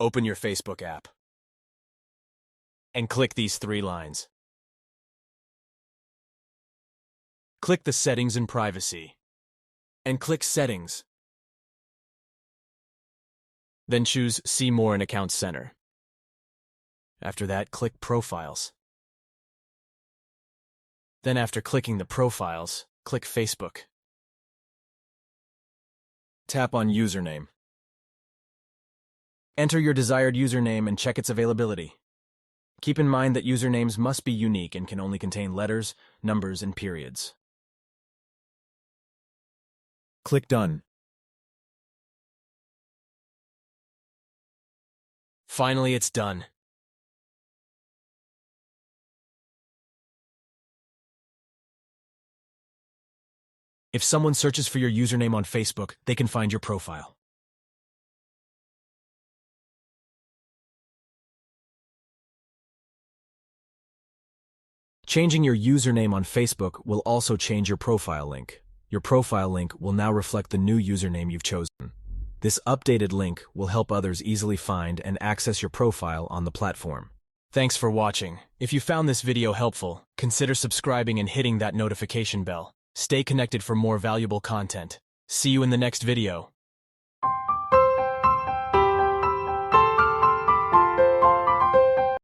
Open your Facebook app and click these 3 lines. Click the Settings and Privacy and click Settings. Then choose See More in Account Center. After that, click Profiles. Then after clicking the Profiles, click Facebook. Tap on Username. Enter your desired username and check its availability. Keep in mind that usernames must be unique and can only contain letters, numbers, and periods. Click Done. Finally, it's done. If someone searches for your username on Facebook, they can find your profile. Changing your username on Facebook will also change your profile link. Your profile link will now reflect the new username you've chosen. This updated link will help others easily find and access your profile on the platform. Thanks for watching. If you found this video helpful, consider subscribing and hitting that notification bell. Stay connected for more valuable content. See you in the next video.